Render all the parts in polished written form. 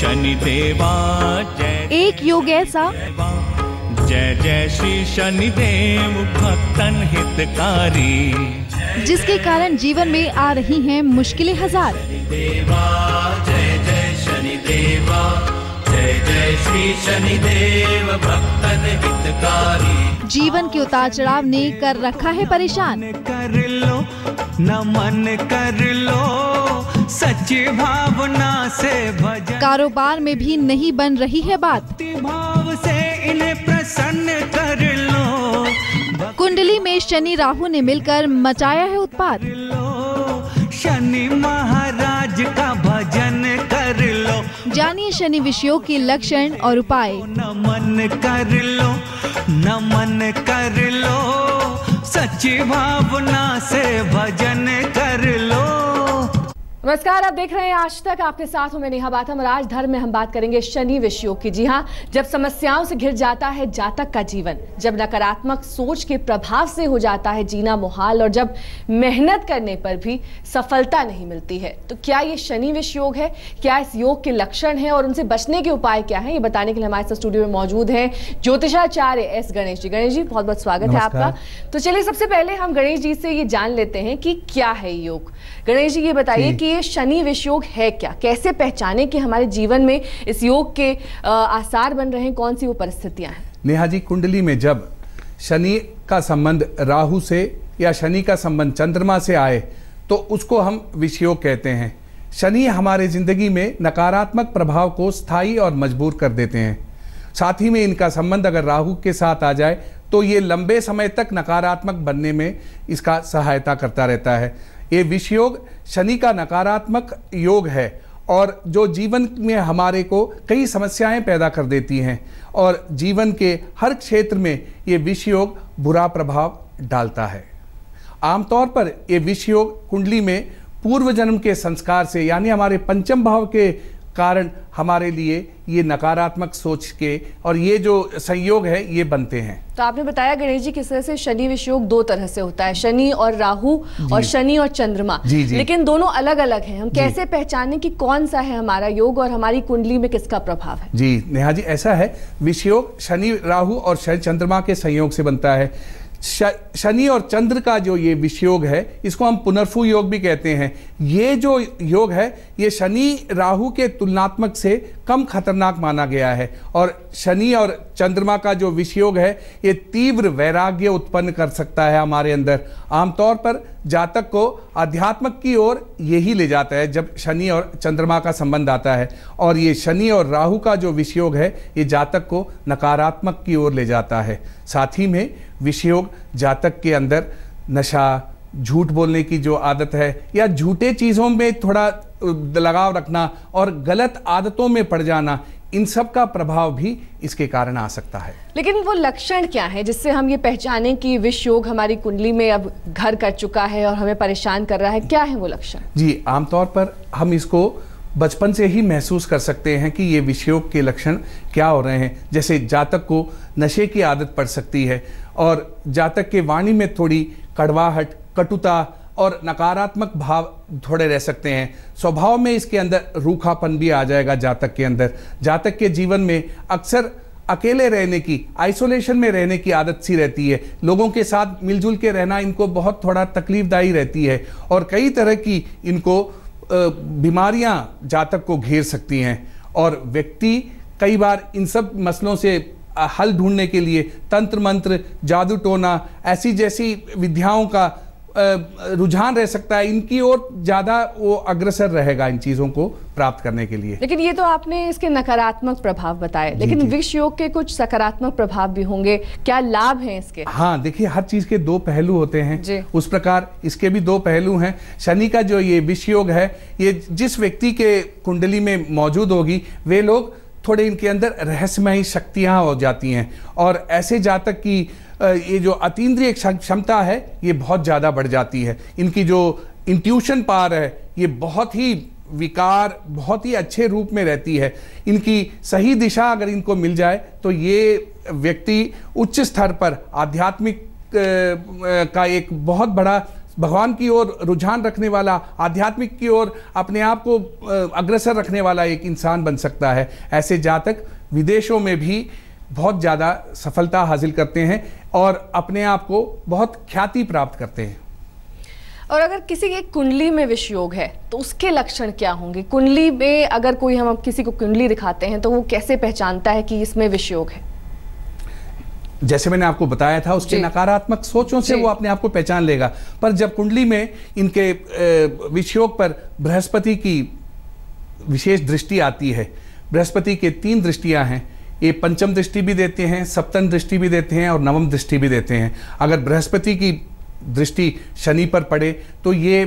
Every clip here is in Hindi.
शनि देवा जय। एक योग ऐसा जय जय श्री शनिदेव भक्तन हितकारी, जिसके कारण जीवन में आ रही हैं मुश्किलें हजार। देवा जय जय शनिदेवा, जय जय श्री शनिदेव भक्तन हितकारी। जीवन के उतार चढ़ाव ने कर रखा है परेशान। कर लो नमन कर लो, सच्ची भावना से भजन। कारोबार में भी नहीं बन रही है बात। भाव से इन्हें प्रसन्न कर लो। कुंडली में शनि राहु ने मिलकर मचाया है उत्पात। शनि महाराज का भजन कर लो। जानिए शनि विषयों के लक्षण और उपाय। नमन कर लो नमन कर लो, सच्ची भावना से भजन कर लो। नमस्कार, आप देख रहे हैं आज तक। आपके साथ हूं मैं नेहा बाथम और आज धर्म में हम बात करेंगे शनि विषयोग की। जी हाँ, जब समस्याओं से घिर जाता है जातक का जीवन, जब नकारात्मक सोच के प्रभाव से हो जाता है जीना मुहाल और जब मेहनत करने पर भी सफलता नहीं मिलती है, तो क्या ये शनि विषयोग है? क्या इस योग के लक्षण हैं और उनसे बचने के उपाय क्या हैं? ये बताने के लिए हमारे साथ स्टूडियो में मौजूद हैं ज्योतिषाचार्य एस गणेश जी। गणेश जी, बहुत बहुत स्वागत है आपका। तो चलिए सबसे पहले हम गणेश जी से ये जान लेते हैं कि क्या है योग। गणेश जी, ये बताइए कि शनि विषयोग है क्या, कैसे पहचाने कि हमारे जीवन में इस योग के आसार बन रहे हैं, कौन सी वो परिस्थितियां हैं? नेहा जी, कुंडली में जब शनि का संबंध राहु से या शनि का संबंध चंद्रमा से आए तो उसको हम विषयोग कहते हैं। शनि हमारे जिंदगी में नकारात्मक प्रभाव को स्थायी और मजबूर कर देते हैं। साथ ही में इनका संबंध अगर राहु के साथ आ जाए तो ये लंबे समय तक नकारात्मक बनने में इसका सहायता करता रहता है। ये विषयोग शनि का नकारात्मक योग है और जो जीवन में हमारे को कई समस्याएं पैदा कर देती हैं और जीवन के हर क्षेत्र में ये विषयोग बुरा प्रभाव डालता है। आमतौर पर ये विषयोग कुंडली में पूर्व जन्म के संस्कार से यानी हमारे पंचम भाव के कारण हमारे लिए ये नकारात्मक सोच के और ये जो संयोग है ये बनते हैं। तो आपने बताया गणेश जी किस तरह से शनि विषयोग दो तरह से होता है, शनि और राहु और शनि और चंद्रमा। लेकिन दोनों अलग अलग हैं। हम कैसे पहचानें कि कौन सा है हमारा योग और हमारी कुंडली में किसका प्रभाव है? जी नेहा जी, ऐसा है, विषयोग शनि राहु और शनि चंद्रमा के संयोग से बनता है। शनि और चंद्र का जो ये विषयोग है इसको हम पुनर्फू योग भी कहते हैं। ये जो योग है ये शनि राहु के तुलनात्मक से कम खतरनाक माना गया है और शनि और चंद्रमा का जो विषयोग है ये तीव्र वैराग्य उत्पन्न कर सकता है हमारे अंदर। आमतौर पर जातक को अध्यात्मक की ओर यही ले जाता है जब शनि और चंद्रमा का संबंध आता है, और ये शनि और राहु का जो विषयोग है ये जातक को नकारात्मक की ओर ले जाता है। साथ ही में विषयोग जातक के अंदर नशा, झूठ बोलने की जो आदत है या झूठे चीज़ों में थोड़ा लगाव रखना और गलत आदतों में पड़ जाना, इन सब का प्रभाव भी इसके कारण आ सकता है। लेकिन वो लक्षण क्या है जिससे हम ये पहचाने कि विषयोग हमारी कुंडली में अब घर कर चुका है और हमें परेशान कर रहा है? क्या है वो लक्षण? जी, आमतौर पर हम इसको बचपन से ही महसूस कर सकते हैं कि ये विषयोग के लक्षण क्या हो रहे हैं। जैसे जातक को नशे की आदत पड़ सकती है और जातक के वाणी में थोड़ी कड़वाहट, कटुता और नकारात्मक भाव थोड़े रह सकते हैं। स्वभाव में इसके अंदर रूखापन भी आ जाएगा जातक के अंदर। जातक के जीवन में अक्सर अकेले रहने की, आइसोलेशन में रहने की आदत सी रहती है। लोगों के साथ मिलजुल के रहना इनको बहुत थोड़ा तकलीफदायी रहती है और कई तरह की इनको बीमारियां जातक को घेर सकती हैं और व्यक्ति कई बार इन सब मसलों से हल ढूंढने के लिए तंत्र मंत्र, जादू टोना, ऐसी जैसी विद्याओं का रुझान रह सकता है। इनकी ओर ज़्यादा वो अग्रसर रहेगा इन चीज़ों को प्राप्त करने के लिए। लेकिन ये तो आपने इसके नकारात्मक प्रभाव बताए, लेकिन विषयोग के कुछ सकारात्मक प्रभाव भी होंगे, क्या लाभ हैं इसके? हाँ, देखिए, हर चीज़ के दो पहलू होते हैं, उस प्रकार इसके भी दो पहलू हैं। शनि का जो ये विषयोग है ये जिस व्यक्ति के कुंडली में मौजूद होगी वे लोग थोड़े इनके अंदर रहस्यमयी शक्तियाँ हो जाती हैं और ऐसे जातक की ये जो अतीन्द्रिय क्षमता है ये बहुत ज़्यादा बढ़ जाती है। इनकी जो इंट्यूशन पावर है ये बहुत ही विकार, बहुत ही अच्छे रूप में रहती है। इनकी सही दिशा अगर इनको मिल जाए तो ये व्यक्ति उच्च स्तर पर आध्यात्मिक का एक बहुत बड़ा भगवान की ओर रुझान रखने वाला, आध्यात्मिक की ओर अपने आप को अग्रसर रखने वाला एक इंसान बन सकता है। ऐसे जातक विदेशों में भी बहुत ज़्यादा सफलता हासिल करते हैं और अपने आप को बहुत ख्याति प्राप्त करते हैं। और अगर किसी की कुंडली में विष योग है तो उसके लक्षण क्या होंगे? कुंडली में अगर कोई हम किसी को कुंडली दिखाते हैं तो वो कैसे पहचानता है कि इसमें विष योग है? जैसे मैंने आपको बताया था, उसके नकारात्मक सोचों से वो अपने आप को पहचान लेगा। पर जब कुंडली में इनके विष योग पर बृहस्पति की विशेष दृष्टि आती है, बृहस्पति के 3 दृष्टियां हैं, ये पंचम दृष्टि भी देते हैं, सप्तम दृष्टि भी देते हैं और नवम दृष्टि भी देते हैं। अगर बृहस्पति की दृष्टि शनि पर पड़े तो ये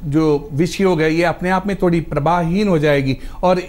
जो विष योग है ये अपने आप में थोड़ी प्रभावहीन हो जाएगी और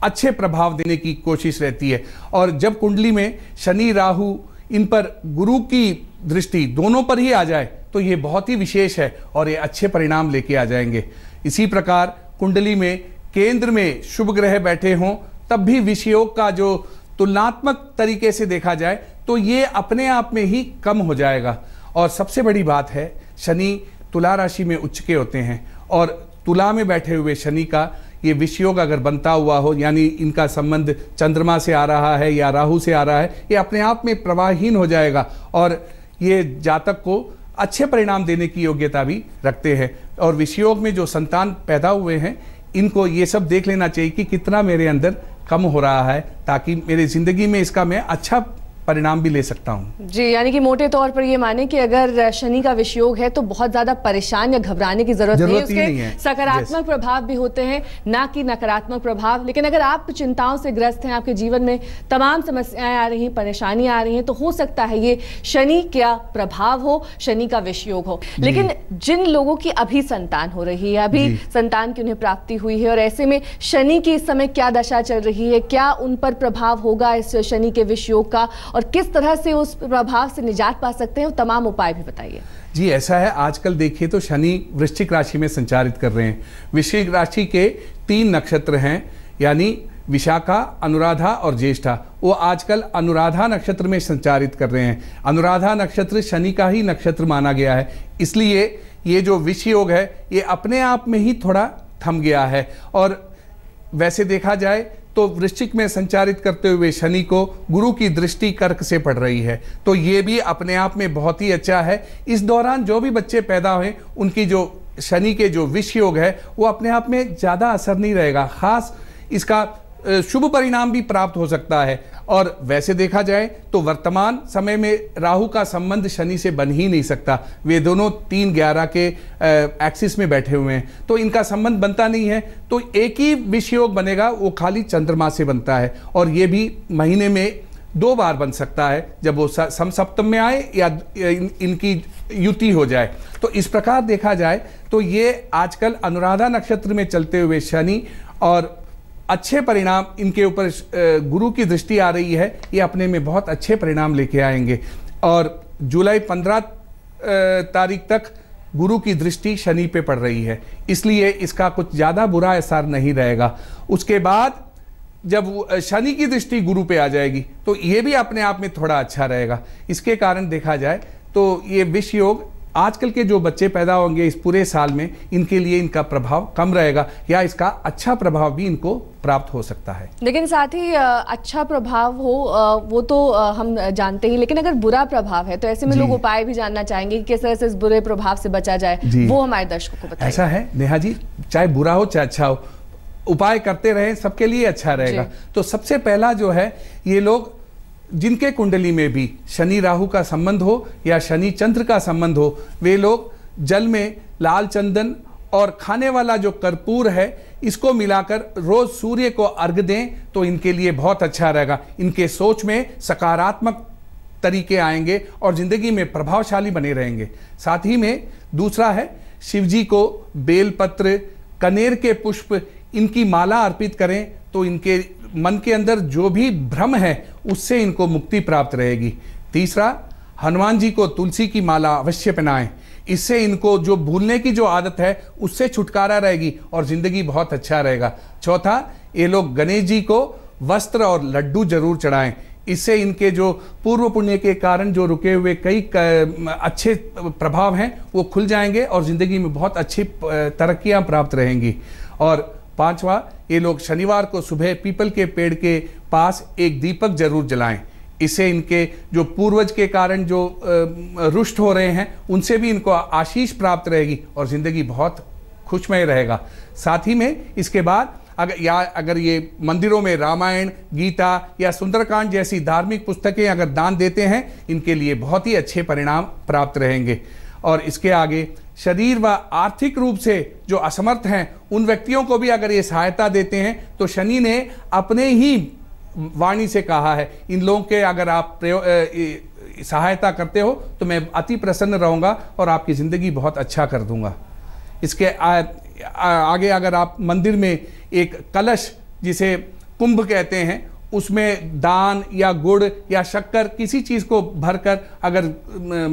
अच्छे प्रभाव देने की कोशिश रहती है। और जब कुंडली में शनि राहु इन पर गुरु की दृष्टि दोनों पर ही आ जाए तो ये बहुत ही विशेष है और ये अच्छे परिणाम लेके आ जाएंगे। इसी प्रकार कुंडली में केंद्र में शुभ ग्रह बैठे हों तब भी विष योग का जो तुलनात्मक तरीके से देखा जाए तो ये अपने आप में ही कम हो जाएगा। और सबसे बड़ी बात है, शनि तुला राशि में उच्च के होते हैं और तुला में बैठे हुए शनि का ये विष योग अगर बनता हुआ हो, यानी इनका संबंध चंद्रमा से आ रहा है या राहु से आ रहा है, ये अपने आप में प्रवाहहीन हो जाएगा और ये जातक को अच्छे परिणाम देने की योग्यता भी रखते हैं। और विष योग में जो संतान पैदा हुए हैं इनको ये सब देख लेना चाहिए कि कितना मेरे अंदर कम हो रहा है, ताकि मेरी जिंदगी में इसका मैं अच्छा परिणाम भी ले सकता हूं। जी, यानी कि मोटे तौर पर ये माने कि अगर शनि का विष योग है तो बहुत ज्यादा परेशान या घबराने की जरूरत नहीं है। उसके सकारात्मक प्रभाव भी होते हैं, ना कि नकारात्मक प्रभाव। लेकिन अगर आप चिंताओं से ग्रस्त हैं, आपके जीवन में तमाम समस्याएं आ रही हैं, परेशानियां आ रही हैं, तो हो सकता है ये शनि का प्रभाव हो, शनि का विष योग हो। लेकिन जिन लोगों की अभी संतान हो रही है, अभी संतान की उन्हें प्राप्ति हुई है और ऐसे में शनि की इस समय क्या दशा चल रही है, क्या उन पर प्रभाव होगा इस शनि के विष योग का और किस तरह से उस प्रभाव से निजात पा सकते हैं, वो तमाम उपाय भी बताइए। जी, ऐसा है, आजकल देखिए तो शनि वृश्चिक राशि में संचारित कर रहे हैं। वृश्चिक राशि के 3 नक्षत्र हैं, यानी विशाखा, अनुराधा और ज्येष्ठा। वो आजकल अनुराधा नक्षत्र में संचारित कर रहे हैं। अनुराधा नक्षत्र शनि का ही नक्षत्र माना गया है, इसलिए ये जो विष योग है ये अपने आप में ही थोड़ा थम गया है। और वैसे देखा जाए तो वृश्चिक में संचारित करते हुए शनि को गुरु की दृष्टि कर्क से पड़ रही है, तो ये भी अपने आप में बहुत ही अच्छा है। इस दौरान जो भी बच्चे पैदा हुए उनकी जो शनि के जो विष योग है वो अपने आप में ज़्यादा असर नहीं रहेगा, खास इसका शुभ परिणाम भी प्राप्त हो सकता है। और वैसे देखा जाए तो वर्तमान समय में राहु का संबंध शनि से बन ही नहीं सकता, वे दोनों 3-11 के एक्सिस में बैठे हुए हैं, तो इनका संबंध बनता नहीं है। तो एक ही विष योग बनेगा, वो खाली चंद्रमा से बनता है और ये भी महीने में 2 बार बन सकता है, जब वो समसप्तम में आए या इनकी युति हो जाए। तो इस प्रकार देखा जाए तो ये आजकल अनुराधा नक्षत्र में चलते हुए शनि और अच्छे परिणाम इनके ऊपर गुरु की दृष्टि आ रही है, ये अपने में बहुत अच्छे परिणाम लेके आएंगे। और जुलाई 15 तारीख तक गुरु की दृष्टि शनि पे पड़ रही है, इसलिए इसका कुछ ज़्यादा बुरा असर नहीं रहेगा। उसके बाद जब शनि की दृष्टि गुरु पे आ जाएगी तो ये भी अपने आप में थोड़ा अच्छा रहेगा। इसके कारण देखा जाए तो ये विष योग आजकल के जो बच्चे पैदा होंगे इस पूरे साल में, इनके लिए इनका प्रभाव कम रहेगा या इसका अच्छा प्रभाव भी इनको प्राप्त हो सकता है। लेकिन साथ ही अच्छा प्रभाव हो वो तो हम जानते ही, लेकिन अगर बुरा प्रभाव है तो ऐसे में लोग उपाय भी जानना चाहेंगे कि किस तरह से इस बुरे प्रभाव से बचा जाए, वो हमारे दर्शकों को बताइए। ऐसा है नेहा जी, चाहे बुरा हो चाहे अच्छा हो, उपाय करते रहें, सबके लिए अच्छा रहेगा। तो सबसे पहला जो है, ये लोग जिनके कुंडली में भी शनि राहु का संबंध हो या शनि चंद्र का संबंध हो, वे लोग जल में लाल चंदन और खाने वाला जो कर्पूर है इसको मिलाकर रोज सूर्य को अर्घ दें तो इनके लिए बहुत अच्छा रहेगा। इनके सोच में सकारात्मक तरीके आएंगे और जिंदगी में प्रभावशाली बने रहेंगे। साथ ही में दूसरा है, शिव जी को बेलपत्र, कनेर के पुष्प, इनकी माला अर्पित करें तो इनके मन के अंदर जो भी भ्रम है उससे इनको मुक्ति प्राप्त रहेगी। तीसरा, हनुमान जी को तुलसी की माला अवश्य पहनाएं, इससे इनको जो भूलने की जो आदत है उससे छुटकारा रहेगी और जिंदगी बहुत अच्छा रहेगा। चौथा, ये लोग गणेश जी को वस्त्र और लड्डू जरूर चढ़ाएं, इससे इनके जो पूर्व पुण्य के कारण जो रुके हुए कई अच्छे प्रभाव हैं वो खुल जाएंगे और ज़िंदगी में बहुत अच्छी तरक्कियां प्राप्त रहेंगी। और पांचवा, ये लोग शनिवार को सुबह पीपल के पेड़ के पास एक दीपक जरूर जलाएं। इससे इनके जो पूर्वज के कारण जो रुष्ट हो रहे हैं उनसे भी इनको आशीष प्राप्त रहेगी और ज़िंदगी बहुत खुशमय रहेगा। साथ ही में इसके बाद अगर ये मंदिरों में रामायण, गीता या सुंदरकांड जैसी धार्मिक पुस्तकें अगर दान देते हैं, इनके लिए बहुत ही अच्छे परिणाम प्राप्त रहेंगे। और इसके आगे शरीर व आर्थिक रूप से जो असमर्थ हैं उन व्यक्तियों को भी अगर ये सहायता देते हैं तो शनि ने अपने ही वाणी से कहा है, इन लोगों के अगर आप सहायता करते हो तो मैं अति प्रसन्न रहूँगा और आपकी ज़िंदगी बहुत अच्छा कर दूँगा। इसके आगे अगर आप मंदिर में एक कलश जिसे कुंभ कहते हैं उसमें दान या गुड़ या शक्कर किसी चीज़ को भरकर अगर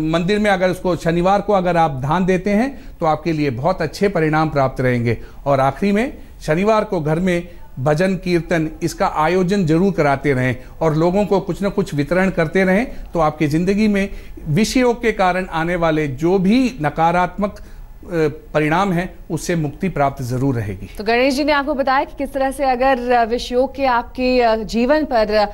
मंदिर में अगर उसको शनिवार को अगर आप दान देते हैं तो आपके लिए बहुत अच्छे परिणाम प्राप्त रहेंगे। और आखिरी में शनिवार को घर में भजन कीर्तन इसका आयोजन जरूर कराते रहें और लोगों को कुछ न कुछ वितरण करते रहें, तो आपकी ज़िंदगी में विषयोग के कारण आने वाले जो भी नकारात्मक परिणाम है उससे मुक्ति प्राप्त जरूर रहेगी। तो गणेश जी ने आपको बताया कि किस तरह से अगर विषयोग के आपके जीवन पर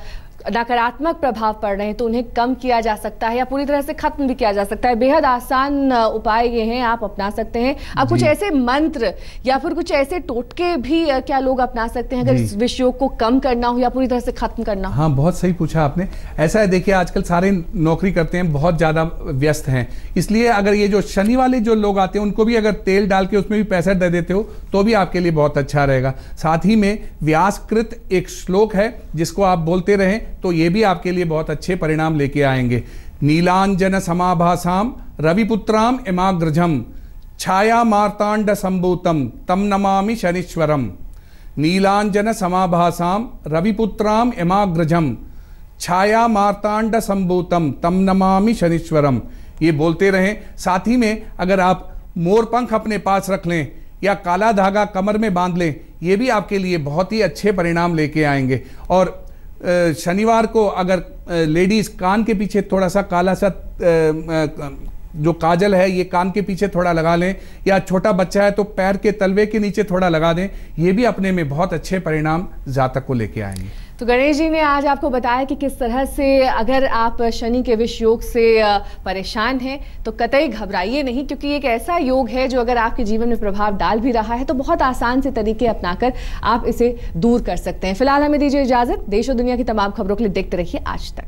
नकारात्मक प्रभाव पड़ रहे हैं तो उन्हें कम किया जा सकता है या पूरी तरह से खत्म भी किया जा सकता है। बेहद आसान उपाय ये हैं, आप अपना सकते हैं। अब कुछ ऐसे मंत्र या फिर कुछ ऐसे टोटके भी क्या लोग अपना सकते हैं अगर इस विषयोग को कम करना हो या पूरी तरह से खत्म करना हो? हाँ, बहुत सही पूछा आपने। ऐसा है, देखिए आजकल सारे नौकरी करते हैं, बहुत ज़्यादा व्यस्त हैं, इसलिए अगर ये जो शनि वाले जो लोग आते हैं उनको भी अगर तेल डाल के उसमें भी पैसा दे देते हो तो भी आपके लिए बहुत अच्छा रहेगा। साथ ही में व्यासकृत एक श्लोक है जिसको आप बोलते रहें तो ये भी आपके लिए बहुत अच्छे परिणाम लेके आएंगे। नीलांजन समाभासाम रविपुत्राम इमाग्रजम छाया मार्तांड संभूतम तम नमामि शनीश्वरम। नीलांजन समाभासाम रविपुत्राम इमाग्रजम छाया मार्तांड संभूतम तम नमामि शनीश्वरम, ये बोलते रहें। साथ ही में अगर आप मोरपंख अपने पास रख लें या काला धागा कमर में बांध लें, ये भी आपके लिए बहुत ही अच्छे परिणाम लेके आएंगे। और शनिवार को अगर लेडीज़ कान के पीछे थोड़ा सा काला सा जो काजल है ये कान के पीछे थोड़ा लगा लें, या छोटा बच्चा है तो पैर के तलवे के नीचे थोड़ा लगा दें, ये भी अपने में बहुत अच्छे परिणाम जातक को लेके आएंगे। तो गणेश जी ने आज आपको बताया कि किस तरह से अगर आप शनि के विष योग से परेशान हैं तो कतई घबराइए नहीं, क्योंकि एक ऐसा योग है जो अगर आपके जीवन में प्रभाव डाल भी रहा है तो बहुत आसान से तरीके अपनाकर आप इसे दूर कर सकते हैं। फिलहाल हमें दीजिए इजाजत। देश और दुनिया की तमाम खबरों के लिए देखते रहिए आज तक।